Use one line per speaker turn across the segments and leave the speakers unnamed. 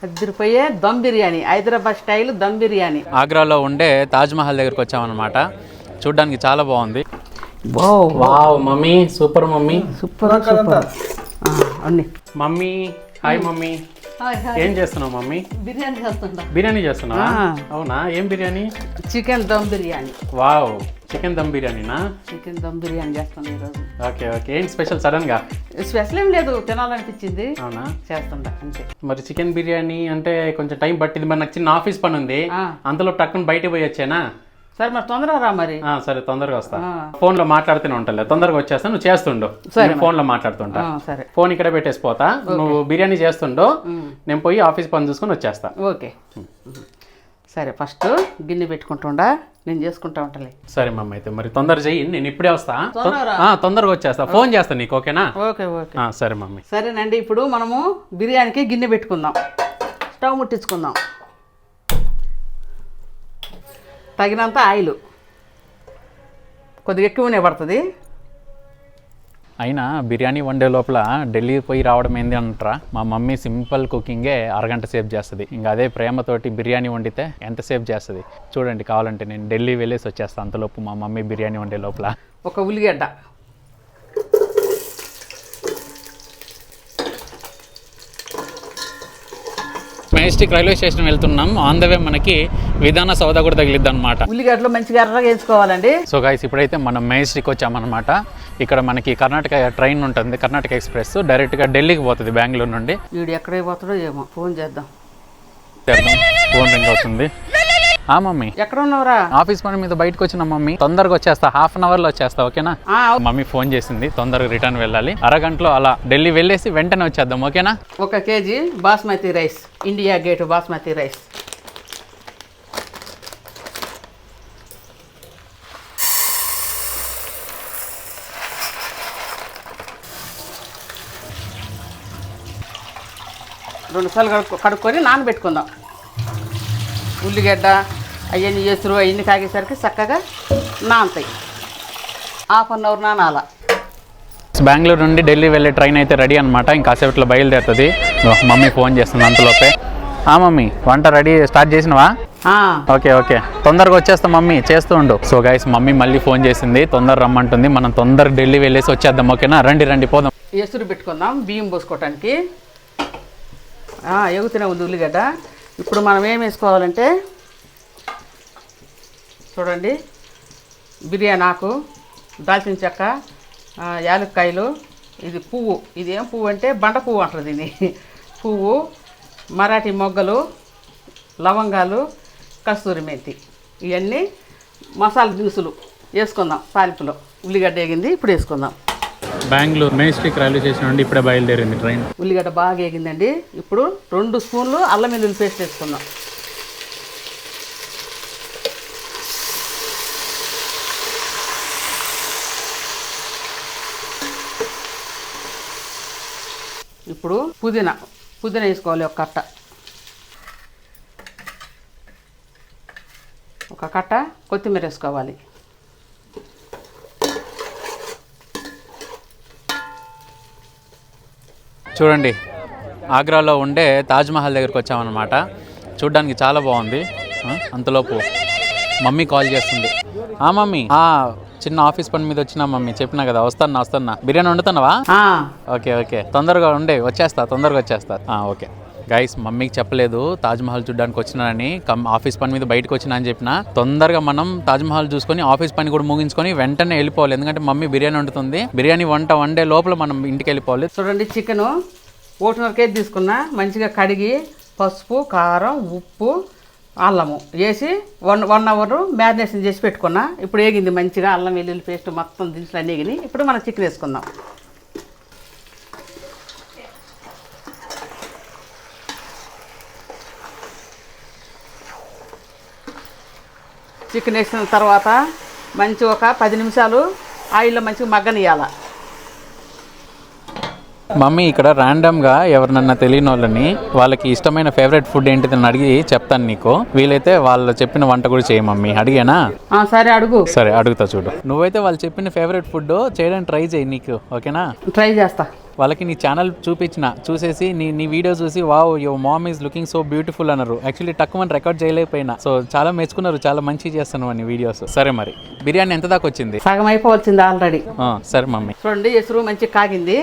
అదిరిపోయే దమ్ బిర్యానీ, హైదరాబాద్ స్టైల్ దమ్ బిర్యానీ.
ఆగ్రాలో ఉండే తాజ్మహల్ దగ్గరికి వచ్చామన్నమాట. చూడ్డానికి చాలా బాగుంది.
Wow
mummy super mummy,
super super. అన్ని
మమ్మీ. హాయ్ మమ్మీ, ఏం చేస్తున్నావు మమ్మీ?
బిర్యానీ చేస్తుంటా.
బిర్యానీ చేస్తున్నావా? అవునా, ఏం biryani?
Chicken dum biryani.
Wow, chicken dum బిర్యానీనా?
చికెన్ దమ్ బిర్యానీ చేస్తాను ఈరోజు.
Okay okay. ఏంటి స్పెషల్ సడన్ గా?
స్పెషల్ ఏం లేదు, తినాలనిపించింది.
అవునా,
చేస్తుంటా అంతే.
మరి చికెన్ బిర్యానీ అంటే కొంచెం టైం పట్టింది. మరి నాకు చిన్న ఆఫీస్ పని ఉంది, అంతలో టక్కుని బయటకు పోయి వచ్చానా.
సరే మరి తొందరగా రా మరి.
సరే తొందరగా వస్తా. ఫోన్ లో మాట్లాడుతూనే ఉంటాలే, తొందరగా వచ్చేస్తా. నువ్వు చేస్తుండు, ఫోన్ లో మాట్లాడుతుంటా.
సరే,
ఫోన్ ఇక్కడ పెట్టేసిపోతా. నువ్వు బిర్యానీ చేస్తుండో, నేను పోయి ఆఫీస్ పని చూసుకొని వచ్చేస్తా.
ఓకే సరే. ఫస్ట్ గిన్నె పెట్టుకుంటుండా, నేను చేసుకుంటా ఉంటాలే.
సరే మమ్మ, అయితే మరి తొందర చెయ్యి, నేను ఇప్పుడే వస్తా. తొందరగా వచ్చేస్తా, ఫోన్ చేస్తా నీకు. ఓకేనా?
Okay okay.
సరే మమ్మీ.
సరేనండి, ఇప్పుడు మనము బిర్యానీకి గిన్నె పెట్టుకుందాం. స్టవ్ ముట్టించుకుందాం. తగినంత ఆయిల్, కొద్దిగా ఎక్కువనే పడుతుంది.
అయినా బిర్యానీ వండే లోపల ఢిల్లీ పోయి రావడం ఏంది అంటారా? మా మమ్మీ సింపుల్ కుకింగే అరగంట సేపు చేస్తుంది. ఇంకా అదే ప్రేమతోటి బిర్యానీ వండితే ఎంతసేపు చేస్తుంది చూడండి. కావాలంటే నేను ఢిల్లీ వెళ్ళేసి వచ్చేస్తాను అంతలోపు, మా మమ్మీ బిర్యానీ వండే లోపల.
ఒక ఉల్లిగడ్డ,
మెజెస్టిక్ రైల్వే స్టేషన్ వెళ్తున్నాం. ఆన్ ద వే మనకి విధాన సౌదా కూడా తగిలిద్ది అనమాట.
ఉల్లిగడ్డలు మంచిగా ఎర్రగా వేసుకోవాలండి.
సో గైస్, ఇప్పుడైతే మనం మెజెస్టిక్ వచ్చామన్నమాట. ఇక్కడ మనకి కర్ణాటక ట్రైన్ ఉంటుంది, కర్ణాటక ఎక్స్ప్రెస్, డైరెక్ట్గా ఢిల్లీకి పోతుంది బెంగళూరు నుండి.
వీడు ఎక్కడికి పోతాడో ఏమో, ఫోన్ చేద్దాం.
ఫోన్ రింగ్ అవుతుంది. మమ్మీ
ఎక్కడ ఉన్నావురా?
ఆఫీస్ పని మీద బయటకు వచ్చిన మమ్మీ, తొందరగా వచ్చేస్తా, హాఫ్ అన్ అవర్ లో వచ్చేస్తా. ఓకేనా? మమ్మీ ఫోన్ చేసింది, తొందరగా రిటర్న్ వెళ్ళాలి. అరగంటలో అలా ఢిల్లీ వెళ్ళేసి వెంటనే వచ్చేద్దాం. ఓకేనా?
1 KG basmati rice, India gate basmati rice. రెండు సార్లు కడుక్కొని నానబెట్టుకుందాం. ఉల్లిగడ్డ అవన్నీ ఎసురు అవన్నీ కాగేసరికి చక్కగా నానతాయి. హాఫ్ అన్ అవర్ నానాల.
బెంగళూరు నుండి ఢిల్లీ వెళ్ళే ట్రైన్ అయితే రెడీ అనమాట. ఇంకాసేపట్లో బయలుదేరుతుంది. మమ్మీ ఫోన్ చేస్తుంది అంతలోపే. మమ్మీ వంట రెడీ స్టార్ట్ చేసినవా? ఓకే ఓకే, తొందరగా వచ్చేస్తాం మమ్మీ, చేస్తూ ఉండు. సో గైస్, మమ్మీ మళ్ళీ ఫోన్ చేసింది, తొందర రమ్మంటుంది. మనం తొందరగా ఢిల్లీ వెళ్ళేసి వచ్చేద్దాం. ఓకేనా? రండి రండి పోదాం.
ఎసురు పెట్టుకుందాం బియ్యం పోసుకోవటానికి. ఎగుతూనే ఉంది ఉల్లిగడ్డ. ఇప్పుడు మనం ఏం వేసుకోవాలంటే చూడండి, బిర్యానీ ఆకు, దాల్చిన చెక్క, యాలక్కాయలు, ఇది పువ్వు. ఇది ఏం పువ్వు అంటే బండ పువ్వు అంటారు దీన్ని. పువ్వు, మరాఠీ మొగ్గలు, లవంగాలు, కస్తూరి మెంతి, ఇవన్నీ మసాలా దినుసులు వేసుకుందాం. తాలింపులో ఉల్లిగడ్డ వేగింది, ఇప్పుడు వేసుకుందాం.
బెంగళూరు మెజెస్టిక్ రైల్వే స్టేషన్ నుండి ఇప్పుడే బయలుదేరింది ట్రైన్.
ఉల్లిగడ్డ బాగా వేగిందండి. ఇప్పుడు 2 స్పూన్లు అల్లం వెల్లుల్లి పేస్ట్ వేసుకుందాం. ఇప్పుడు పుదీనా వేసుకోవాలి. ఒక కట్ట కొత్తిమీర వేసుకోవాలి.
చూడండి, ఆగ్రాలో ఉండే తాజ్మహల్ దగ్గరికి వచ్చామన్నమాట. చూడ్డానికి చాలా బాగుంది. అంతలోపు మమ్మీ కాల్ చేస్తుంది. మమ్మీ, చిన్న ఆఫీస్ పని మీద వచ్చినా మమ్మీ, చెప్పినా కదా వస్తున్నా. బిర్యానీ వండుతున్నావా? ఓకే ఓకే, తొందరగా ఉండే, తొందరగా వచ్చేస్తా. ఓకే గైస్, మమ్మీకి చెప్పలేదు తాజ్మహల్ చూడడానికి వచ్చినానని. ఆఫీస్ పని మీద బయటకు వచ్చినా అని చెప్పిన. తొందరగా మనం తాజ్మహల్ చూసుకొని ఆఫీస్ పని కూడా ముగించుకొని వెంటనే వెళ్ళిపోవాలి. ఎందుకంటే మమ్మీ బిర్యానీ వండుతుంది. బిర్యానీ వండే లోపల మనం ఇంటికి వెళ్ళిపోవాలి.
చూడండి, చికెను 1.5 కేజీ తీసుకున్నా. మంచిగా కడిగి పసుపు, కారం, ఉప్పు, అల్లము వేసి 1 అవర్ మ్యారినేషన్ చేసి పెట్టుకున్నా. ఇప్పుడు వేగింది మంచిగా, అల్లం వెల్లుల్లి పేస్ట్ మొత్తం దినుసులు అన్నీ వేగినాయి. ఇప్పుడు మనం చికెన్ వేసుకుందాం. చికెన్ వేసిన తర్వాత మంచి ఒక 10 నిమిషాలు ఆయిల్లో మంచిగా మగ్గనియాల.
మమ్మీ ఇక్కడ ర్యాండమ్గా ఎవరినన్నా తెలియని వాళ్ళకి ఇష్టమైన ఫేవరెట్ ఫుడ్ ఏంటిదని అడిగి చెప్తాను నీకు. వీలైతే వాళ్ళు చెప్పిన వంట కూడా చేయి మమ్మీ. అడిగానా?
సరే అడుగు.
సరే అడుగుతా చూడు. నువ్వైతే వాళ్ళు చెప్పిన ఫేవరెట్ ఫుడ్ చేయడానికి ట్రై చేయి నీకు. ఓకేనా?
ట్రై చేస్తా.
వాళ్ళకి నీ ఛానల్ చూసేసి నీ వీడియో చూసి wow your mom is looking so beautiful అన్నారు. యాక్చువల్లీ తక్కువ రికార్డ్ చేయలేకపోయినా, సో చాలా మెచ్చుకున్నారు, చాలా మంచి చేస్తాను అని వీడియోస్. సరే మరి బిర్యానీ ఎంత దాకా వచ్చింది?
సగం అయిపోవచ్చింది ఆల్రెడీ.
సరే మమ్మీ.
చూడండి ఎసురు మంచిగా కాగింది.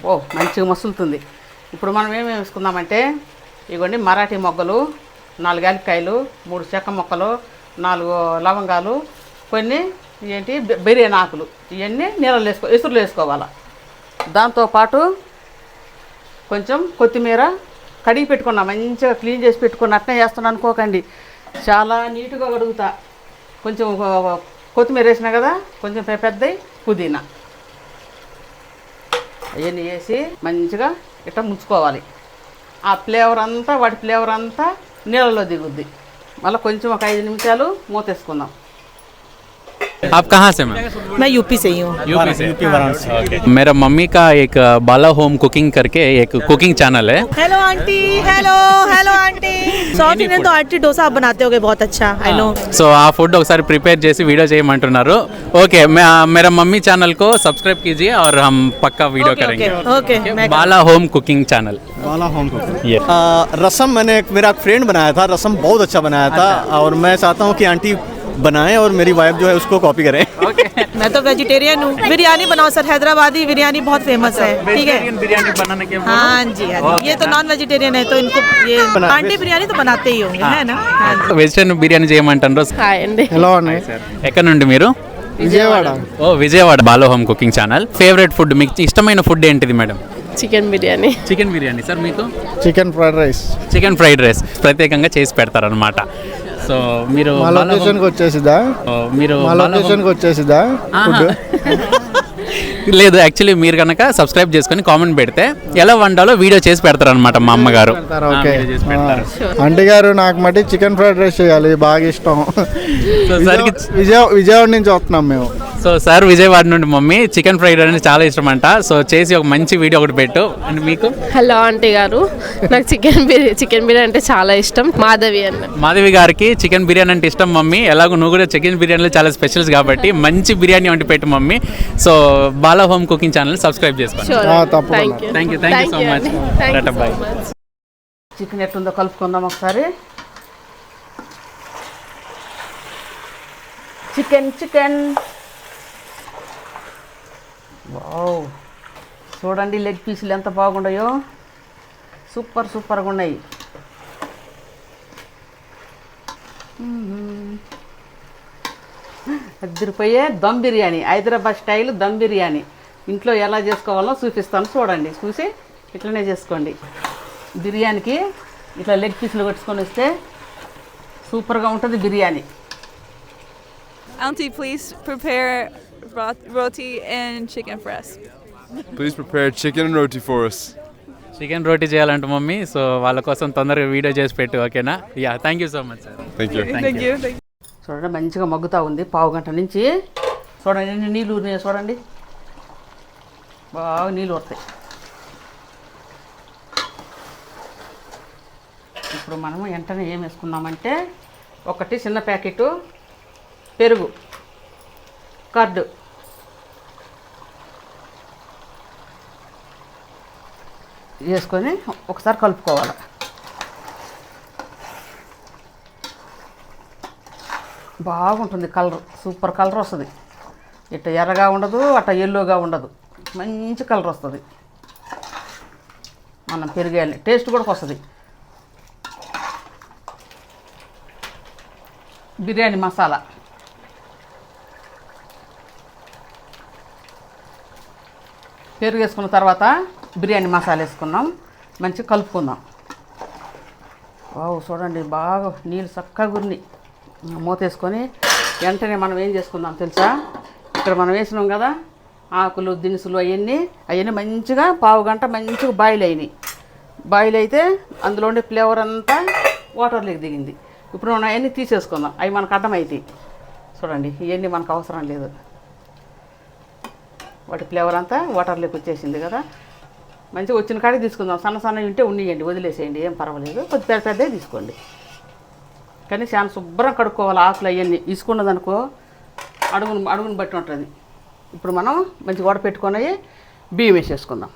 ఓ మంచిగా మసులుతుంది. ఇప్పుడు మనం ఏమేమి వేసుకుందామంటే ఇవ్వండి మరాఠీ మొగ్గలు, 4 యాలక్కాయలు, 3 చెక్క మొక్కలు, 4 లవంగాలు, కొన్ని ఏంటి బిర్యానీ ఆకులు, ఇవన్నీ నీళ్ళలో ఎసురులో వేసుకోవాలి. దాంతోపాటు కొంచెం కొత్తిమీర కడిగి పెట్టుకున్నా, మంచిగా క్లీన్ చేసి పెట్టుకున్న అట్నే చేస్తున్నాను అనుకోకండి, చాలా నీట్గా కడుగుతా. కొంచెం కొత్తిమీర వేసినా కదా, కొంచెం పెద్దవి పుదీనా అవన్నీ వేసి మంచిగా ఇట్లా ముంచుకోవాలి. ఆ ఫ్లేవర్ అంతా వాటి ఫ్లేవర్ అంతా నీళ్ళలో దిగుద్ది. మళ్ళీ కొంచెం ఒక 5 నిమిషాలు మూతేసుకుందాం.
आप कहाँ से मैम?
मैं यूपी से ही हूँ।
यूपी से, वाराणसी। मेरा मम्मी का एक बाला होम कुकिंग करके एक कुकिंग चैनल है।
Hello aunty, hello hello aunty. South Indian तो आंटी डोसा आप बनाते होगे बहुत अच्छा, आई नो।
సో ఆ ఫుడ్ ఒకసారి ప్రిపేర్ చేసి వీడియో చేయమంటున్నారు. ఓకే मेरा मम्मी चैनल को सब्सक्राइब कीजिए और हम पक्का वीडियो करेंगे.
ओके
बाला होम कुकिंग चैनल।
वाला होम कुकिंग।
ये
रसम मेरा फ्रेंड बनाया था, रसम बहुत अच्छा बनाया था, और मैं चाहता हूँ कि आंटी बनाएं और मेरी वाइफ जो है उसको कॉपी करें।
मैं तो वेजिटेरियन हूँ। बिरयानी बनाओ सर, हैदराबादी बिरयानी बहुत फेमस है, ठीक है।
बिरयानी बनाने के
हाँ जी, ये तो नॉन वेजिटेरियन है तो इनको ये आंटी बिरयानी तो बनाते ही होंगे, है ना।
వెజిటేరియన్ బిర్యానీ చేయమంటారు.
హాయ్ అండి.
హలో అండి,
ఎక్కడ నుండి మీరు?
విజయవాడ.
ఓ విజయవాడ. బాలో home cooking channel. Favourite food, మీకు ఇష్టమైన ఫుడ్ ఏంటిది madam?
Chicken biryani.
Chicken biryani. Sir మీకు?
Chicken fried rice.
Chicken fried rice ప్రత్యేకంగా చేసి పెడతారనమాట. సో మీరు
మా లొకేషన్కి వచ్చేసిదా?
మీరు
మా లొకేషన్కి వచ్చేసిదా?
లేదు, యాక్చువల్లీ మీరు కనుక సబ్స్క్రైబ్ చేసుకొని కామెంట్ పెడితే ఎలా వండాలో వీడియో చేసి పెడతారనమాట మా అమ్మగారు.
ఓకే
చేసి పెడతారు.
ఆంటీ గారు నాకు మట్టి చికెన్ ఫ్రైడ్ రైస్ చేయాలి, బాగా ఇష్టం.
సో సార్కి
విజయవాడ నుంచి వస్తున్నాం మేము.
సో సార్ విజయవాడ నుండి మమ్మీ చికెన్ ఫ్రైడ్ రైస్ చాలా ఇష్టం అంట. సో చేసి ఒక మంచి వీడియో ఒకటి పెట్టు. అండ్ మీకు?
హలో ఆంటీ గారు, నాకు చికెన్ బిర్యానీ అంటే చాలా ఇష్టం. మాధవి అన్న.
మాధవి గారికి చికెన్ బిర్యానీ అంటే ఇష్టం మమ్మీ. ఎలాగో నువ్వు కూడా చికెన్ బిర్యానీలో చాలా స్పెషల్స్ కాబట్టి మంచి బిర్యానీ వండి పెట్టు mummy. So Bala home cooking channel subscribe చేసుకోండి. Thank you so much. Bye.
Chicken ఎట్లుందో కలుపుకుందాం ఒకసారి. చికెన్ వావ్, చూడండి లెగ్ పీసులు ఎంత బాగున్నాయో, సూపర్గా ఉన్నాయి. అదిరిపోయే దమ్ బిర్యానీ, హైదరాబాద్ స్టైల్ దమ్ బిర్యానీ. ఇంట్లో ఎలా చేసుకోవాలో చూపిస్తాను, చూడండి. చూసి ఇట్లనే చేసుకోండి. బిర్యానీకి ఇట్లా లెగ్ పీసులు కొట్టుకొని వస్తే సూపర్గా ఉంటుంది biryani.
Auntie, please prepare roti and chicken for us.
Please prepare chicken and roti for us.
Chicken రోటీ చేయాలంట మమ్మీ. సో వాళ్ళ కోసం తొందరగా వీడియో చేసి పెట్టు, ఓకేనా? Yeah, thank you so much sir.
Thank you.
Thank you.
చూడండి మంచిగా మగ్గుతూ ఉంది. పావు గంట నుంచి చూడండి ఎన్ని నీళ్ళు ఊరినాయి చూడండి, బాగా నీళ్ళు ఊరుతాయి. ఇప్పుడు మనము వెంటనే ఏం వేసుకున్నామంటే ఒకటి చిన్న ప్యాకెట్ పెరుగు, కర్డ్, వేసుకొని ఒకసారి కలుపుకోవాలి. బాగుంటుంది కలర్, సూపర్ కలర్ వస్తుంది. ఇట్లా ఎర్రగా ఉండదు, అట్లా ఎల్లోగా ఉండదు, మంచి కలర్ వస్తుంది. మనం పెరిగేయాలి, టేస్ట్ కూడా వస్తుంది. బిర్యానీ మసాలా, పెరుగు వేసుకున్న తర్వాత బిర్యానీ మసాలా వేసుకున్నాం, మంచిగా కలుపుకుందాం. చూడండి బాగా నీళ్ళు చక్కగా గురిని మూతేసుకొని వెంటనే మనం ఏం చేసుకుందాం తెలుసా? ఇక్కడ మనం వేసినాం కదా ఆకులు దినుసులు, అవన్నీ మంచిగా పావు గంట మంచిగా బాయిల్ అయినాయి. బాయిల్ అయితే అందులో ఉండే ఫ్లేవర్ అంతా వాటర్లోకి దిగింది. ఇప్పుడు మనం అవన్నీ తీసేసుకుందాం, అవి మనకు అడ్డమవుతాయి. చూడండి ఇవన్నీ మనకు అవసరం లేదు, వాటి ఫ్లేవర్ అంతా వాటర్లోకి వచ్చేసింది కదా. మంచిగా వచ్చిన కాడికి తీసుకుందాం. సన్నవి ఉంటే ఉన్నియండి, వదిలేసేయండి, ఏం పర్వాలేదు. కొద్ది పెద్దదే తీసుకోండి, కానీ చాలా శుభ్రం కడుక్కోవాలి. ఆకులు అవన్నీ తీసుకున్నదనుకో అడుగును బట్టి ఉంటుంది. ఇప్పుడు మనం మంచిగా వడపెట్టుకొని బియ్యం వేసేసుకుందాం.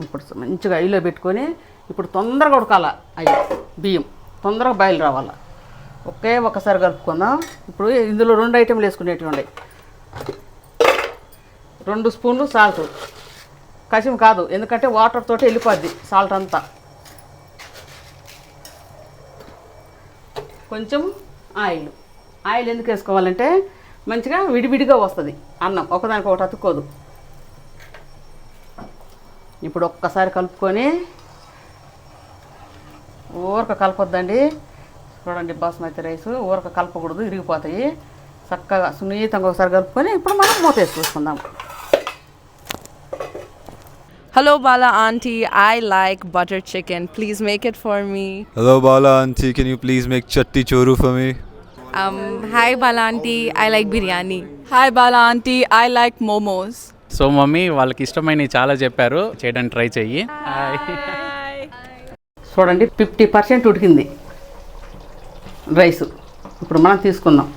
ఇప్పుడు మంచిగా ఐలో పెట్టుకొని ఇప్పుడు తొందరగా ఉడకాల అయ్యి బియ్యం తొందరగా బాయిల్ రావాల. ఒకసారి కలుపుకుందాం. ఇప్పుడు ఇందులో 2 ఐటెంలు వేసుకునేటివి ఉన్నాయి. 2 స్పూన్లు సాల్ట్, కసిం కాదు ఎందుకంటే వాటర్ తోటి వెళ్ళిపోద్ది సాల్ట్ అంతా. కొంచెం ఆయిల్ ఎందుకు వేసుకోవాలంటే మంచిగా విడివిడిగా వస్తుంది అన్నం, ఒకదానికి ఒకటి అతుక్కోదు. ఇప్పుడు ఒక్కసారి కలుపుకొని ఊరక కలపొద్దండి. చూడండి బాస్మతి రైస్ ఊరక కలపకూడదు, ఇరిగిపోతాయి. చక్కగా సున్నితంగా ఒకసారి కలుపుకొని ఇప్పుడు మనం మూత వేసి చూసుకుందాం.
Hello Bala auntie, I like butter chicken. Please make it for me.
Hello Bala auntie, can you please make chatti choru for me?
Hi Bala auntie, I like biryani.
Hi Bala auntie, I like momos.
So mummy వాళ్ళకి ఇష్టమైనవి చాలా చెప్పారు, చేయడానికి try చెయ్యి.
చూడండి 50% ఉడికింది rice. ఇప్పుడు మనం తీసుకుందాం.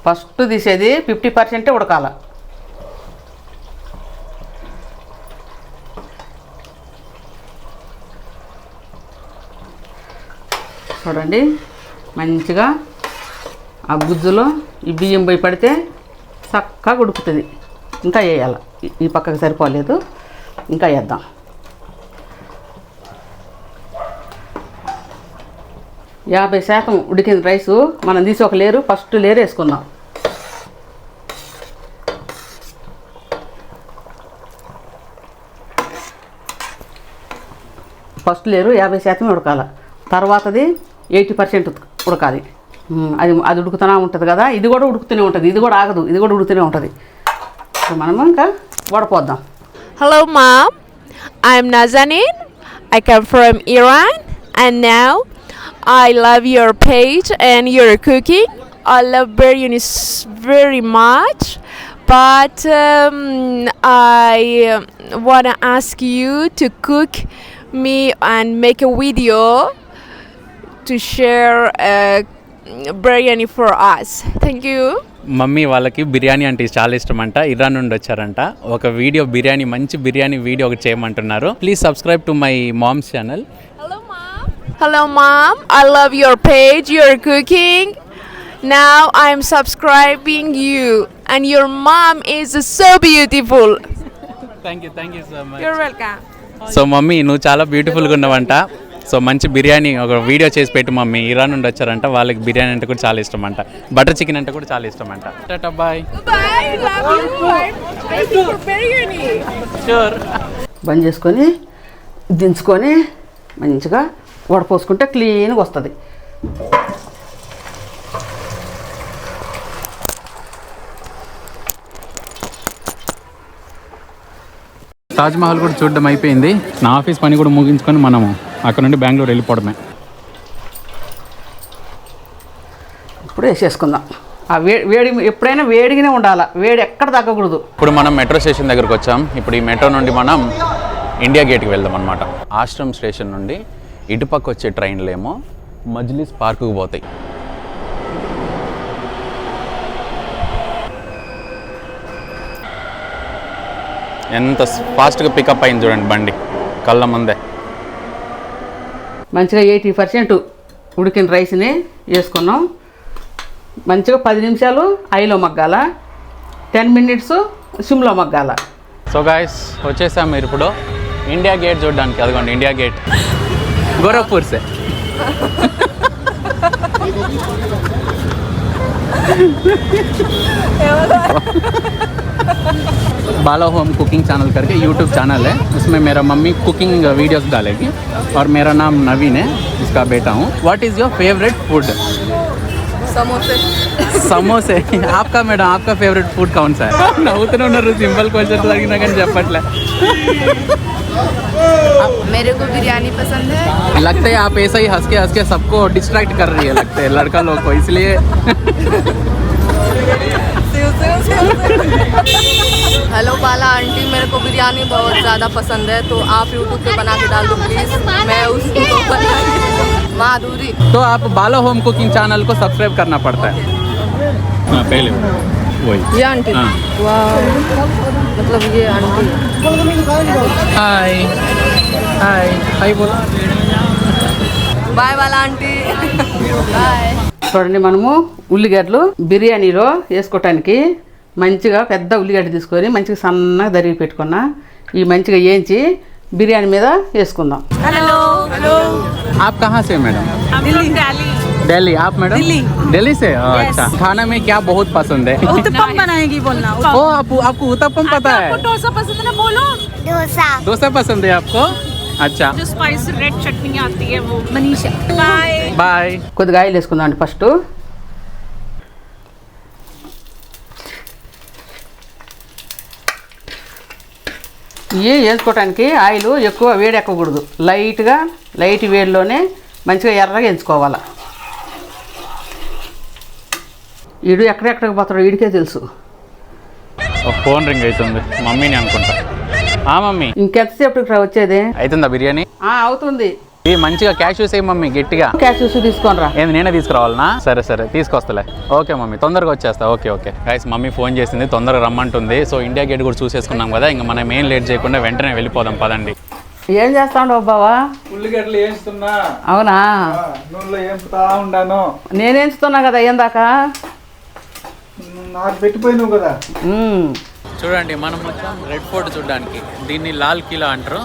ఫస్ట్ తీసేది 50% ఉడకాల. చూడండి మంచిగా ఆ గుజ్జులో ఈ బియ్యం పోయి పడితే చక్కగా ఉడుకుతుంది. ఇంకా వేయాలి, ఈ పక్కకు సరిపోలేదు, ఇంకా వేద్దాం. యాభై శాతం ఉడికిన రైసు మనం తీసి ఒక లేరు ఫస్ట్ లేరు వేసుకుందాం. ఫస్ట్ లేరు 50% ఉడకాలి. తర్వాతది 80% ఉడకాలి. అది ఉడుకుతూనే ఉంటుంది కదా, ఇది కూడా ఉడుకుతూనే ఉంటుంది, ఇది కూడా ఆగదు, ఇది కూడా ఉడుకుతూనే ఉంటుంది. మనము ఇంకా వడపోద్దాం.
Hello mom, I'm Nazanin. I come from Iran and now I love your page and your cooking. I love biryani very much, but I want to ask you to cook me and make a video to share biryani for us. Thank you.
Mummy వాళ్ళకి బిర్యానీ అంటే చాలా ఇష్టం అంట, Iran నుండి వచ్చారంట. ఒక video biryani, మంచి biryani video ఒకటి చేయమంటున్నారు. Please subscribe to my mom's channel.
Hello mom, I love your page, your cooking. Now I'm subscribing you and your mom is so beautiful.
Thank you so much.
You're welcome.
So mummy నువ్వు చాలా బ్యూటిఫుల్గా ఉన్నావంట. So మంచి బిర్యానీ ఒక video చేసి పెట్టు mummy. Iran నుండి వచ్చారంట, వాళ్ళకి బిర్యానీ అంటే కూడా చాలా ఇష్టం అంట, బటర్ చికెన్ అంటే కూడా చాలా ఇష్టం అంట. Tata bye.
Bye, love you. I'm ready for biryani.
Sure.
బంద్ చేసుకొని దించుకొని మంచిగా వడపోసుకుంటే క్లీన్గా వస్తుంది.
తాజ్మహల్ కూడా చూడడం అయిపోయింది. నా ఆఫీస్ పని కూడా ముగించుకొని మనము అక్కడ నుండి బెంగళూరు వెళ్ళిపోవడమే.
ఇప్పుడు వేసేసుకుందాం. ఆ వేడి ఎప్పుడైనా వేడిగానే ఉండాలి, వేడి ఎక్కడ తగ్గకూడదు.
ఇప్పుడు మనం మెట్రో స్టేషన్ దగ్గరకు వచ్చాం. ఇప్పుడు ఈ మెట్రో నుండి మనం ఇండియా గేట్కి వెళ్దాం అనమాట. ఆశ్రమ్ స్టేషన్ నుండి ఇటుపక్క వచ్చే ట్రైన్లు ఏమో మజ్లిస్ పార్కుకు పోతాయి. ఎంత ఫాస్ట్గా పికప్ అయింది చూడండి బండి, కళ్ళ ముందే.
మంచిగా 80% ఉడికిన రైస్ని వేసుకున్నాం. మంచిగా 10 నిమిషాలు ఐలో మగ్గాల, 10 మినిట్స్ సిమ్లో మగ్గాల.
సో గాయస్ వచ్చేసాం మీరు ఇప్పుడు ఇండియా గేట్ చూడడానికి. అదిగోండి ఇండియా గేట్, గోరఖ్పూర్ సే. बाला होम कुकिंग चैनल करके यूट्यूब चैनल है, उसमें मेरा मम्मी कुकिंग वीडियोस डालेगी और मेरा नाम नवीन है, इसका बेटा हूँ. What is your favourite food?
Samosa.
समोसे. आपका मैडम, आपका फेवरेट फूड कौन सा है? नव्వుతూనే ఉన్నారు, సింపుల్ క్వశ్చన్స్ అడిగినా కానీ చెప్పట్లే.
मेरे को बिरयानी पसंद है.
लगता है आप ऐसा ही हंस के सबको डिस्ट्रैक्ट कर रही है, लगता है लड़का लोग को, इसलिए.
हेलो बाला आंटी, मेरे को बिरयानी बहुत ज़्यादा पसंद है, तो आप यूट्यूब पे बना के डाल दो प्लीज़. मैं उसको
माधुरी।
तो आप बाला होम कुकिंग चैनल को सब्सक्राइब करना पड़ता है। हाँ पहले वही।
ये आंटी
हाँ।
वाह, मतलब ये आंटी।
हाय हाय हाय बोलो।
बाय वाला आंटी। बाय।
చూడండి, మనము ఉల్లిగడ్డలు బిర్యానీలో వేసుకోవటానికి మంచిగా పెద్ద ఉల్లిగడ్డ తీసుకొని మంచిగా సన్నగా దరిగి పెట్టుకున్నా ఈ మంచిగా వేయించి బిర్యానీ మీద వేసుకుందాం.
हेलो हेलो
आप कहाँ से मैडम?
दिल्ली
दिल्ली। आप मैडम? दिल्ली से? अच्छा। खाना में क्या बहुत पसंद है?
उत्तपम बनाएगी बोलना।
ओ आपको उत्तपम पता है?
डोसा पसंद है ना, बोलो।
डोसा पसंद है आपको? अच्छा
जो स्पाइसी रेड चटनी आती है वो। मनीषा बाय।
बाय।
కొద్దిగా ఆయిల్ వేసుకుందాం అండి. ఫస్ట్ ఇవి వేసుకోవటానికి ఆయిల్ ఎక్కువ వేడి ఎక్కకూడదు, లైట్ వేడిలోనే మంచిగా ఎర్రగా వేయించుకోవాలి. వీడు ఎక్కడెక్కడికి పోతాడో వీడికే తెలుసు.
ఫోన్ రింగ్ అవుతుంది, మమ్మీని అనుకుంటా. మమ్మీ
ఇంకెంతసేపటికి వచ్చేది?
అవుతుందా బిర్యానీ?
అవుతుంది.
ఇది మంచిగా క్యాష్యూస్ అయ్యి మమ్మీ, గట్టిగా
క్యాష్యూస్ తీసుకొని రా.
ఏంది నేనే తీసుకురావాలనా? సరే సరే తీసుకొస్తలే. ఓకే మమ్మీ, తొందరగా వచ్చేస్తా. Okay okay guys, mummy phone చేసింది, తొందరగా రమ్మంటుంది. సో ఇండియా గేట్ కూడా చూసేసుకున్నాం కదా, ఇంకా మనం ఏం లేట్ చేయకుండా వెంటనే వెళ్ళిపోదాం పదండి.
ఏం చేస్తాడు బావా?
ఉల్లిగడ్డలు వేస్తున్నా.
అవునా?
నూనెలో వేపుతా ఉన్నాను.
నేనేంచుతున్నా కదా ఏందాక.
నాకు పెట్టిపోయినావు కదా.
చూడండి, మనం వచ్చాం రెడ్ ఫోర్ట్ చూడడానికి. దీన్ని లాల్ కిలా అంటారు.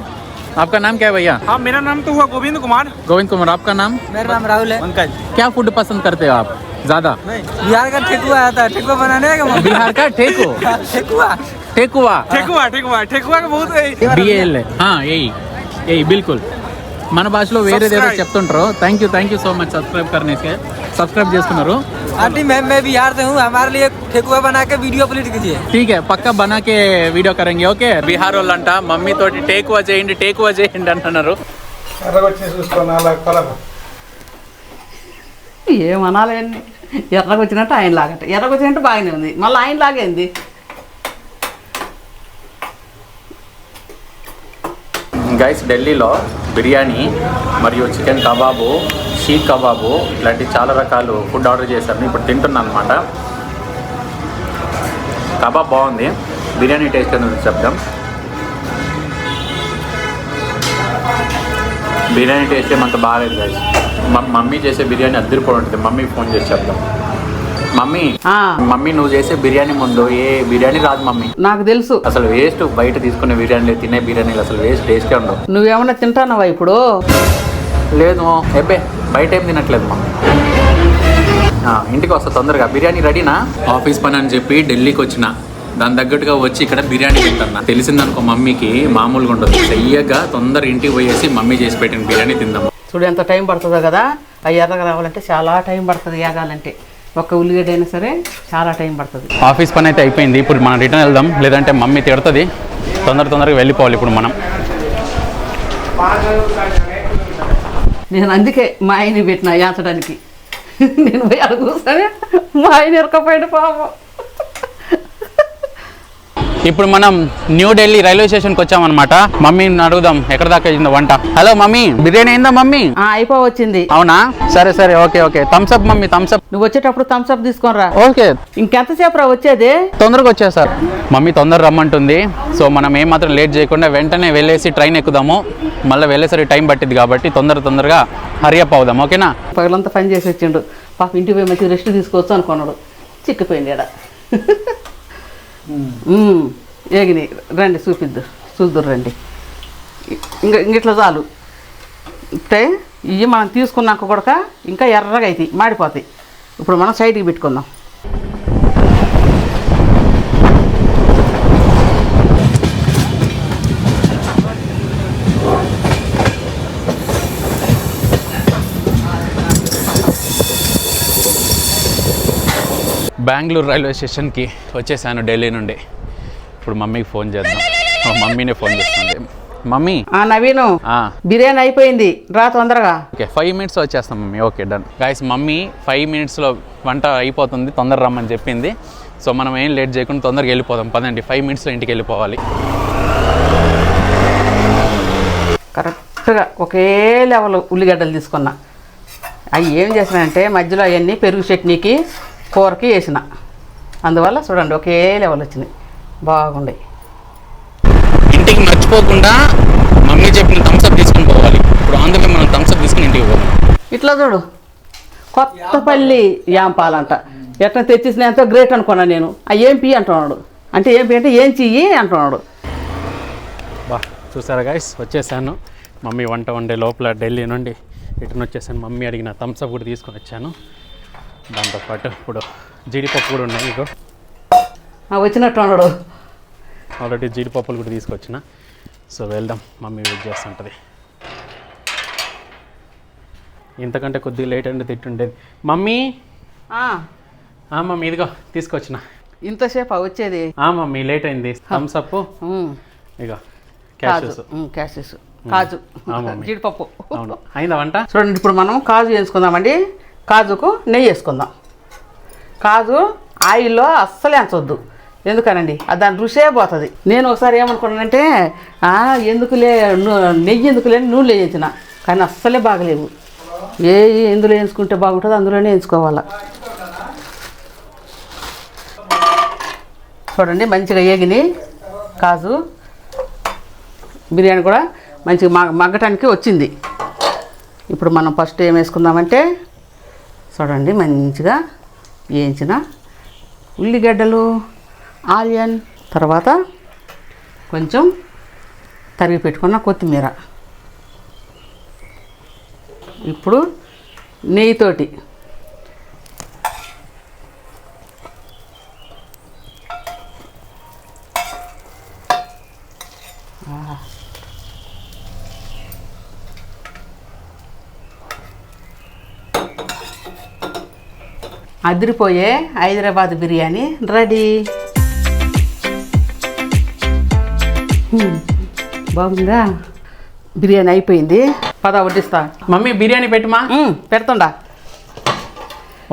आपका नाम क्या है भैया?
हाँ, मेरा नाम तो हुआ गोविंद कुमार।
गोविंद कुमार। आपका नाम?
मेरा नाम राहुल है। पंकज।
क्या फूड पसंद करते हो आप ज्यादा?
बिहार का ठेकुआ आता है, ठेकुआ बनाने का।
बिहार का ठेकुआ?
ठेकुआ
ठेकुआ
ठेकुआ ठेकुआ ठेकुआ का बहुत
BAL यही बिल्कुल మన భాషలో వేరేదేదో చెప్తుంటారు. Thank you so much subscribe చేసుకున్నారు.
आंटी मैं बिहार से हूँ, हमारे लिए ठेकुआ बना के वीडियो अपलोड कीजिए।
ठीक है, पक्का बना के వీడియో करेंगे. ఓకే. బీహార్ వాళ్ళంట మమ్మీ తోటి టేకువా చేయండి అంటున్నారు.
ఏమనాలండి, ఎర్రగా వచ్చినట్టు ఆయన లాగట. ఎర్రగా వచ్చినట్టు బాగానే ఉంది, మళ్ళీ ఆయన లాగైంది.
గైస్, ఢిల్లీలో బిర్యానీ మరియు చికెన్ కబాబు, షీక్ కబాబు ఇట్లాంటి చాలా రకాలు ఫుడ్ ఆర్డర్ చేశాను. ఇప్పుడు తింటున్నాను అనమాట. కబాబ్ బాగుంది, బిర్యానీ టేస్ట్ అనేది చెప్తాం. బిర్యానీ టేస్ట్ ఏమంత బాగాలేదు గైస్. మమ్మీ చేసే బిర్యానీ అద్దరిపోయి ఉంటుంది. మమ్మీకి ఫోన్ చేసి చెప్తాం. మమ్మీ నువ్వు చేసే బిర్యానీ ముందు ఏ బిర్యానీ రాదు మమ్మీ.
నాకు తెలుసు.
అసలు వేస్ట్, బయట తీసుకునే బిర్యానీలు, తినే బిర్యానీలు అసలు టేస్టే ఉండవు.
నువ్వేమన్నా తింటానవా ఇప్పుడు?
లేదు ఎబ్బే, బయట ఏం తినట్లేదు మమ్మీ. ఇంటికి వస్తా తొందరగా. బిర్యానీ రెడీనా? ఆఫీస్ పని అని చెప్పి ఢిల్లీకి వచ్చిన, దాని తగ్గట్టుగా వచ్చి ఇక్కడ బిర్యానీ తింటున్నా. తెలిసిందనుకో మమ్మీకి మామూలుగా ఉండదు. చెయ్యగా తొందర ఇంటికి పోయేసి మమ్మీ చేసి పెట్టిన బిర్యానీ తిందాం.
చూడు ఎంత టైం పడుతుందో కదా. అవి ఎర్రగా రావాలంటే చాలా టైం పడుతుంది. ఏగాలంటే ఒక్క ఉల్లిగడ్డ అయినా సరే చాలా టైం పడుతుంది.
ఆఫీస్ పని అయితే అయిపోయింది. ఇప్పుడు మనం రిటర్న్ వెళ్దాం, లేదంటే మమ్మీ తిడుతుంది. తొందరగా వెళ్ళిపోవాలి ఇప్పుడు మనం.
నేను అందుకే మా ఆయన్ని పెట్టిన ఏచడానికి. నేను పోయి అడుగుతానే మా ఆయన ఇరకపోయాడు పాపం.
ఇప్పుడు మనం న్యూ ఢిల్లీ రైల్వే స్టేషన్కి వచ్చామన్నమాట. మమ్మీని అడుగుదాం ఎక్కడ దాకా అయిందో వంట. హలో మమ్మీ, బిర్యానీ అయిందా మమ్మీ?
అయిపోవచ్చింది.
అవునా? సరే ఓకే. Thums Up mummy, Thums Up.
నువ్వు వచ్చేటప్పుడు థమ్స్అప్ తీసుకొని రా.
ఓకే.
ఇంకెంతసేపు రా వచ్చేది?
తొందరగా వచ్చేసారు. మమ్మీ తొందర రమ్మంటుంది. సో మనం ఏమాత్రం లేట్ చేయకుండా వెంటనే వెళ్ళేసి ట్రైన్ ఎక్కుదాము. మళ్ళీ వెళ్ళేసరికి టైం పట్టింది కాబట్టి తొందరగా హరియప్ అవుదాం. ఓకేనా?
పగలంతా పని చేసి వచ్చిండు పాప. ఇంటికి పోయి మంచి రెస్ట్ తీసుకోవచ్చు అనుకున్నాడు, చిక్కిపోయింది ఆడ. ఏగిని రండి చూద్దురు రండి. ఇంగిట్లా చాలు. అంటే ఇవి మనం తీసుకున్నాక కూడా ఇంకా ఎర్రగా అవుతాయి, మాడిపోతాయి. ఇప్పుడు మనం సైడ్కి పెట్టుకుందాం.
బెంగళూరు రైల్వే స్టేషన్కి వచ్చేసాను ఢిల్లీ నుండి. ఇప్పుడు మమ్మీకి ఫోన్ చేద్దాం. మమ్మీనే ఫోన్ చేస్తుంది. మమ్మీ.
నవీను, బిర్యానీ అయిపోయింది, రా తొందరగా.
ఓకే, 5 minutes వచ్చేస్తాం mummy. Okay done. Guys, mummy 5 minutesలో వంట అయిపోతుంది, తొందర రమ్మని చెప్పింది. సో మనం ఏం లేట్ చేయకుండా తొందరగా వెళ్ళిపోదాం. పదండి, 5 minutesలో ఇంటికి వెళ్ళిపోవాలి.
కరెక్ట్గా ఒకే లెవెల్ ఉల్లిగడ్డలు తీసుకున్నా. అవి ఏం చేసినాయంటే మధ్యలో అవన్నీ పెరుగు చట్నీకి కూరకి వేసిన, అందువల్ల చూడండి ఒకే లెవెల్ వచ్చినాయి, బాగుండే.
ఇంటికి మర్చిపోకుండా మమ్మీ చెప్పిన థమ్స్అప్ తీసుకుని పోవాలి. ఇప్పుడు అందుకే మనం థమ్స్అప్ తీసుకుని ఇంటికి పోవాలి.
ఇట్లా చూడు, కొత్తపల్లి యాంపాలంట, ఎట్లా తెచ్చేసిన ఎంతో గ్రేట్ అనుకున్నాను నేను. ఏం పీ అంటున్నాడు, అంటే ఏం పీ అంటే ఏం చెయ్యి అంటున్నాడు.
బా చూసారా గైస్, వచ్చేసాను. మమ్మీ వంట వండే లోపల ఢిల్లీ నుండి రిటర్న్ వచ్చేసాను. మమ్మీ అడిగిన థమ్స్అప్ కూడా తీసుకొని వచ్చాను. దాంతోపాటు ఇప్పుడు జీడిపప్పు కూడా ఉన్నాయి. ఇగో
వచ్చినట్టు అన్నాడు.
ఆల్రెడీ జీడిపప్పులు కూడా తీసుకొచ్చిన. సో వెళ్దాం, మమ్మీ వెయిట్ చేస్తుంటుంది. ఇంతకంటే కొద్దిగా లేట్ అంటే తిట్టుండేది. మమ్మీ మమ్మీ ఇదిగో తీసుకొచ్చిన.
ఇంతసేపు వచ్చేది?
మమ్మీ లేట్ అయింది. థమ్స్అప్ ఇగో క్యాషెస్,
కాజు, జీడిపప్పు.
అవును, అయిందా వంట?
చూడండి, ఇప్పుడు మనం కాజు వేసుకుందామండి. కాజుకు నెయ్యి వేసుకుందాం. కాజు ఆయిల్లో అస్సలు ఎంచొద్దు, ఎందుకనండి దాని రుచే పోతుంది. నేను ఒకసారి ఏమనుకున్నానంటే ఎందుకులే నెయ్యి ఎందుకులే నూనెలో వేయించిన, కానీ అస్సలే బాగలేవు. ఎందులో వేయించుకుంటే బాగుంటుందో అందులోనే వేయించుకోవాలా. చూడండి మంచిగా ఏగిని కాజు. బిర్యానీ కూడా మంచిగా మగ్గటానికి వచ్చింది. ఇప్పుడు మనం ఫస్ట్ ఏం వేసుకుందామంటే చూడండి, మంచిగా వేయించిన ఉల్లిగడ్డలు, ఆనియన్, తర్వాత కొంచెం తరిగి పెట్టుకున్న కొత్తిమీర. ఇప్పుడు నెయ్యితోటి అదిరిపోయే హైదరాబాద్ బిర్యానీ రెడీ. బాగుందా? బిర్యానీ అయిపోయింది, పద వడ్డిస్తా.
మమ్మీ బిర్యానీ పెట్టమా.
పెడుతుండా.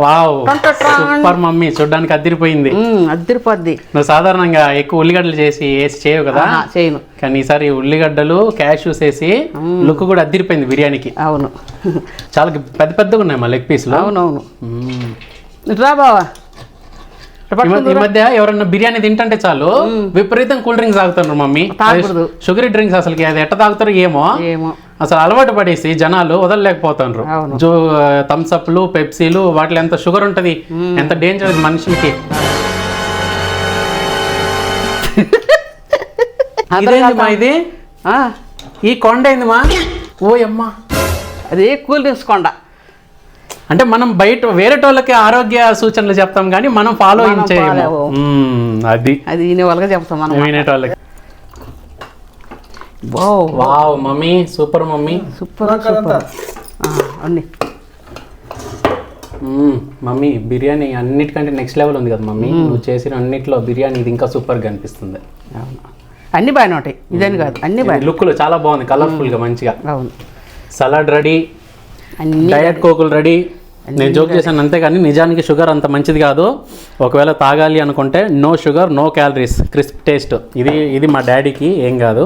వావ్ సూపర్ మమ్మీ, చూడడానికి అదిరిపోయింది.
అదిరిపోద్ది.
నువ్వు సాధారణంగా ఎక్కువ ఉల్లిగడ్డలు చేసి చేయవు కదా?
చేయను, కానీ
ఈసారి ఉల్లిగడ్డలు క్యాష్యూస్ వేసి లుక్ కూడా అదిరిపోయింది బిర్యానీకి.
అవును,
చాలా పెద్ద పెద్దగా ఉన్నాయి మా లెగ్ పీస్లు.
అవునవును. రా బావా.
ఈ మధ్య ఎవరన్నా బిర్యానీ తింటే చాలు విపరీతం కూల్ డ్రింక్స్ తాగుతున్నారు మమ్మీ. షుగర్ డ్రింక్స్ అసలు అది ఎట్ట తాగుతారు ఏమో, అసలు అలవాటు పడేసి జనాలు వదలలేకపోతున్నారు. థమ్స్అప్లు, పెప్సీలు, వాటిలో ఎంత షుగర్ ఉంటది, ఎంత డేంజర్ మనుషులకి. ఇదేంది ఇది? ఈ కొండ ఏంది మా? ఓ అమ్మా,
అది కూల్ డ్రింక్స్ కొండ.
అంటే మనం బయట వేరే వాళ్ళకి ఆరోగ్య సూచనలు చెప్తాం కానీ మనం ఫాలో చేయము. అది
వాళ్ళకి చెప్తాం మనం
వినేటోళ్ళకి. Wow mummy, super mummy,
super super. అన్నీ
మమ్మీ బిర్యానీ అన్నిటికంటే నెక్స్ట్ లెవెల్ ఉంది కదా మమ్మీ. నువ్వు చేసిన అన్నిట్లో బిర్యానీ ఇది ఇంకా సూపర్గా అనిపిస్తుంది.
అన్నీ బాగానే ఉంటాయి, ఇదని కాదు, అన్నీ బాగా.
లుక్లో చాలా బాగుంది, కలర్ఫుల్గా మంచిగా.
అవును.
సలాడ్ రెడీ, డయట్ కోకులు రెడీ. నేను జోక్ చేశాను అంతేగాని నిజానికి షుగర్ అంత మంచిది కాదు. ఒకవేళ తాగాలి అనుకుంటే no sugar, no calories, crisp taste. ఇది మా డాడీకి ఏం కాదు,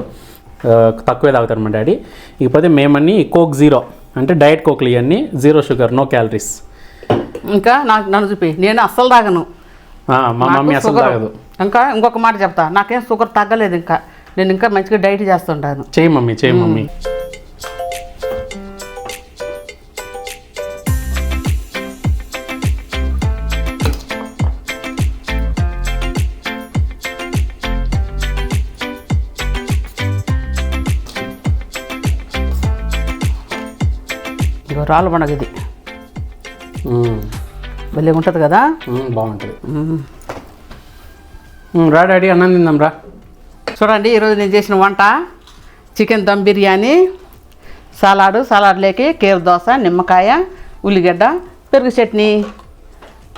తక్కువే తాగుతారు మా డాడీ. ఇకపోతే మేమన్నీ కోక్ జీరో, అంటే డయట్ కోక్లు ఇవన్నీ 0 షుగర్, నో క్యాలరీస్.
ఇంకా నన్ను చూపి, నేను అస్సలు తాగను.
మా మమ్మీ అసలు తాగదు.
ఇంకా ఇంకొక మాట చెప్తా, నాకేం షుగర్ తగ్గలేదు. ఇంకా నేను ఇంకా మంచిగా డైట్ చేస్తుంటాను.
చేయి మమ్మీ, చేయి మమ్మీ.
రాళ్ళ పండుగ ఇది భలే ఉంటుంది కదా.
బాగుంటుంది. రా డాడీ, అన్నం తిందాం రా.
చూడండి, ఈరోజు నేను చేసిన వంట చికెన్ దమ్ బిర్యానీ, సలాడ్లోకి కేర్ దోశ, నిమ్మకాయ, ఉల్లిగడ్డ, పెరుగు చట్నీ.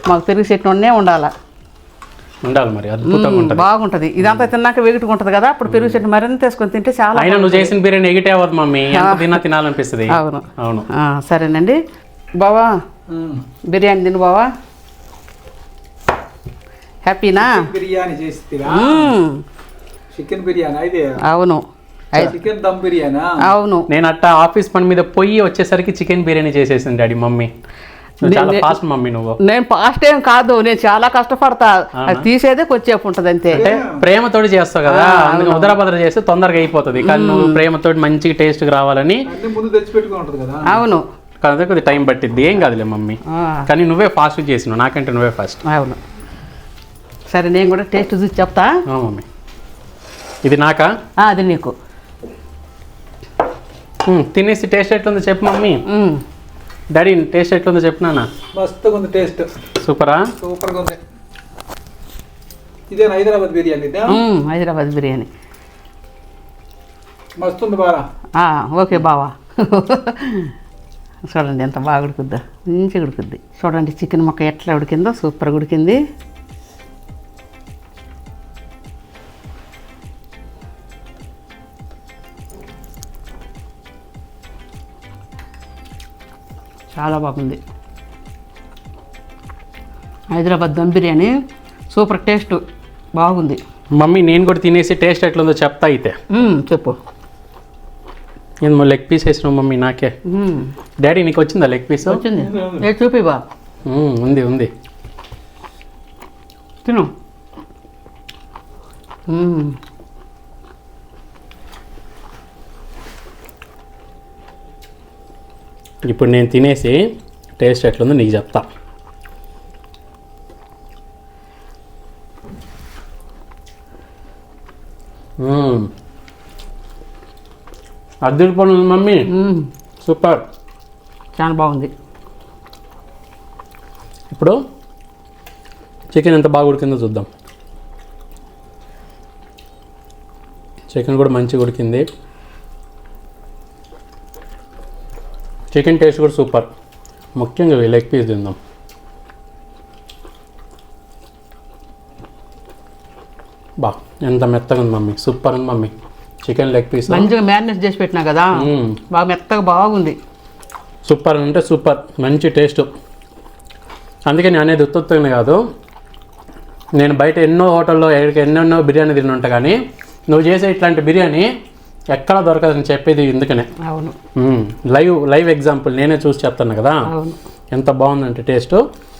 మాకు పెరుగు చట్నీ ఉండాలి
మరి, అద్భుతంగా ఉంటుంది,
బాగుంటుంది. ఇదంతా తిన్నాక వెగుటుకుంటుంది కదా, అప్పుడు పెరుగు చట్నీ మరింత వేసుకొని తింటే చాలా.
అయినా నువ్వు చేసిన బిర్యానీ ఎగిటే అవ్వదు మమ్మీ, తినాలనిపిస్తుంది.
అవును అవును. సరేనండి బావా, బిర్యానీ తిను బావా. హ్యాపీనా?
బిర్యానీ చేస్తా, చికెన్ బిర్యానీ అయితే.
అవును,
చికెన్ దమ్ బిర్యానీ
అవును.
నేను అట్టా ఆఫీస్ పని మీద పోయి వచ్చేసరికి చికెన్ బిర్యానీ చేసేసింది డాడీ మమ్మీ. నువ్వు చాలా ఫాస్ట్ మమ్మీ నువ్వు.
నేను ఫాస్ట్ ఏం కాదు, నేను చాలా కష్టపడతా. అది తీసేదే కొద్దిసేపు ఉంటుంది అంతే.
అంటే ప్రేమతోటి చేస్తావు కదా, అందుకని ఉదరభద్ర చేస్తే తొందరగా అయిపోతుంది. కానీ నువ్వు ప్రేమతోటి మంచిగా టేస్ట్గా రావాలని
ముందు తెచ్చి పెట్టుకుంటుంది కదా.
అవును,
కదా కొద్దిగా టైం పట్టిద్ది, ఏం కాదులే మమ్మీ. కానీ నువ్వే ఫాస్ట్ చేసినావు, నాకంటే నువ్వే ఫాస్ట్.
అవును. సరే నేను కూడా టేస్ట్ చూసి చెప్తా.
మమ్మీ ఇది నాకా?
అది నీకు.
తినేసి టేస్ట్ ఎట్లుందో చెప్పు మమ్మీ. డాడీ టేస్ట్ ఎట్లుందో చెప్పినానా?
మస్తుగా ఉంది టేస్ట్.
సూపరా?
సూపర్గా ఉంది. ఇదే హైదరాబాద్ బిర్యానీ.
హైదరాబాద్ బిర్యానీ
మస్తుంది బాగా.
ఓకే బావా. చూడండి ఎంత బాగా ఉడుకుద్దో, మంచిగా ఉడుకుద్ది. చూడండి చికెన్ ముక్క ఎట్లా ఉడికిందో, సూపర్గా ఉడికింది. చాలా బాగుంది. హైదరాబాద్ దమ్ బిర్యానీ సూపర్ టేస్ట్, బాగుంది.
మమ్మీ నేను కూడా తినేసి టేస్ట్ ఎట్లుందో చెప్తా అయితే.
చెప్పు.
నేను లెగ్ పీస్ వేసినావు మమ్మీ నాకే. డాడీ నీకు వచ్చిందా లెగ్ పీస్?
వచ్చింది. చూపి బా.
ఉంది ఉంది,
తిను.
ఇప్పుడు నేను తినేసి టేస్ట్ ఎట్లుందో నీకు చెప్తా. అద్దరిపోను మమ్మీ, సూపర్,
చాలా బాగుంది.
ఇప్పుడు చికెన్ ఎంత బాగా ఉడికిందో చూద్దాం. చికెన్ కూడా మంచిగా ఉడికింది. చికెన్ టేస్ట్ కూడా సూపర్. ముఖ్యంగా లెగ్ పీస్ తిందాం. బా ఎంత మెత్తగా ఉంది మమ్మీ, సూపర్ ఉంది మమ్మీ. చికెన్ లెగ్ పీస్
మంచిగా మ్యారినేట్ చేసి పెట్టినా కదా, బాగా మెత్తగా బాగుంది.
సూపర్ అంటే సూపర్, మంచి టేస్ట్. అందుకే నేను అనేది ఉత్తనే కాదు, నేను బయట ఎన్నో హోటల్లో ఎన్నెన్నో బిర్యానీ తిని ఉంటా, కానీ నువ్వు చేసే ఇట్లాంటి బిర్యానీ ఎక్కడ దొరకదని చెప్పేది ఎందుకనే.
అవును,
లైవ్ ఎగ్జాంపుల్ నేనే చూసి చెప్తాను కదా. ఎంత బాగుందంటే టేస్ట్.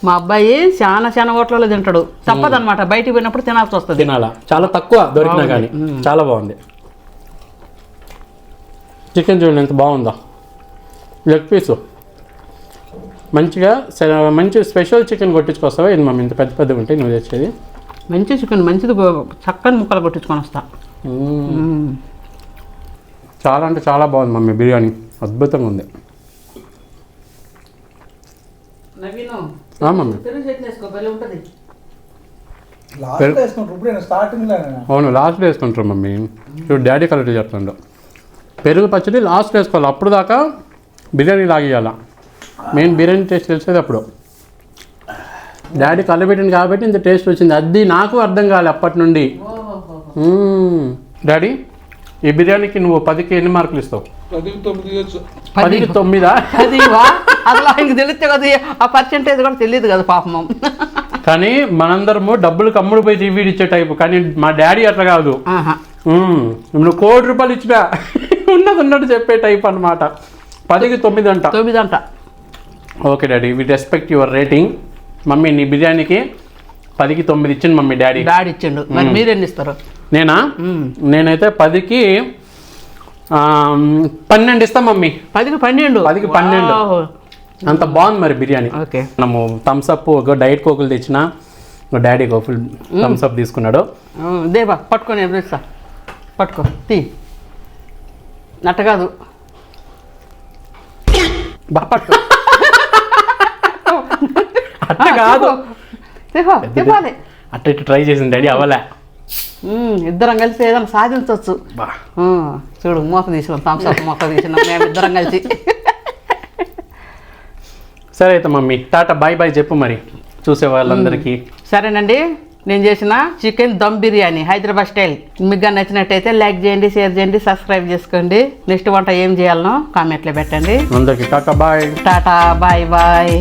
మా అబ్బాయి చాలా హోటల్లో తింటాడు, తప్పదన్నమాట. బయటికి పోయినప్పుడు తినాల్సి వస్తుంది.
తినాలా, చాలా తక్కువ దొరికినా కానీ. చాలా బాగుంది చికెన్. చూడండి ఎంత బాగుందో. లెగ్ పీసు మంచిగా మంచి స్పెషల్ చికెన్ కొట్టించుకొస్తావా? ఇది మమ్మీ ఇంత పెద్ద పెద్దగా ఉంటాయి నువ్వు తెచ్చేది.
మంచి చికెన్, మంచిది, చక్కని ముక్కలు కొట్టించుకొని వస్తా.
చాలా అంటే చాలా బాగుంది మమ్మీ బిర్యానీ, అద్భుతంగా ఉంది. మమ్మీ అవును, లాస్ట్ వేసుకుంటారు మమ్మీ. ఇప్పుడు డాడీ కలెక్ట్ చేస్తుండ్రు. పెరుగు పచ్చడి లాస్ట్ వేసుకోవాలి, అప్పుడు దాకా బిర్యానీ లాగేయాల. మెయిన్ బిర్యానీ టేస్ట్ తెలిసేది అప్పుడు. డాడీ కలబెట్టింది కాబట్టి ఇంత టేస్ట్ వచ్చింది. అది నాకు అర్థం కాలే అప్పటి నుండి. డాడీ ఈ బిర్యానీకి నువ్వు 10కి ఎన్ని మార్కులు ఇస్తావు? 10కి 9.
అసలు ఆయనకి తెలిస్తే కదా, ఆ పర్సెంటేజ్ కూడా తెలియదు కదా పాపం.
కానీ మనందరము డబ్బులు కమ్ముడు పోయి టీవీ ఇచ్చే టైపు, కానీ మా డాడీ అట్లా కాదు. నువ్వు 1 కోటి రూపాయలు ఇచ్చినా ఉన్నట్టు చెప్పే టైప్ అనమాట. 10కి 9 అంట.
9 అంట.
Okay daddy, we respect your rating. Mummy నీ బిర్యానీకి 10కి 9 ఇచ్చింది మమ్మీ డాడీ.
డాడీ ఇచ్చిండు, మరి మీరెన్ని ఇస్తారు?
నేనైతే 10కి 12 ఇస్తాం మమ్మీ.
10కి 12.
10కి 12 అంత బాగుంది మరి బిర్యానీ.
ఓకే.
మనము థమ్స్అప్ ఒక డైట్ కోకులు తెచ్చినా, డాడీ ఒక ఫుల్ థమ్స్అప్ తీసుకున్నాడు.
దేవా పట్టుకొని ఎదురుస్తా, పట్టుకో, తీ. నట్ట కాదు, పట్టుకో.
అట్ట కాదు,
చెప్పాలి.
అట్ట ఇట్లా ట్రై చేసింది డాడీ, అవ్వలే.
ఇద్దరం కలిసి ఏదైనా సాధించవచ్చు. చూడు, మూత తీసినాం, థమ్స్అప్ మూత తీసినాం మేమిద్దరం కలిసి.
సరే అయితే మమ్మీ, టాటా బాయ్ బాయ్ చెప్పు మరి చూసే వాళ్ళందరికీ.
సరేనండి, నేను చేసిన చికెన్ దమ్ బిర్యానీ హైదరాబాద్ స్టైల్ మీకు నచ్చినట్టయితే లైక్ చేయండి, షేర్ చేయండి, సబ్స్క్రైబ్ చేసుకోండి. నెక్స్ట్ వంట ఏం చేయాలనో కామెంట్లో పెట్టండి.
అందరికీ tata bye.
Tata bye bye.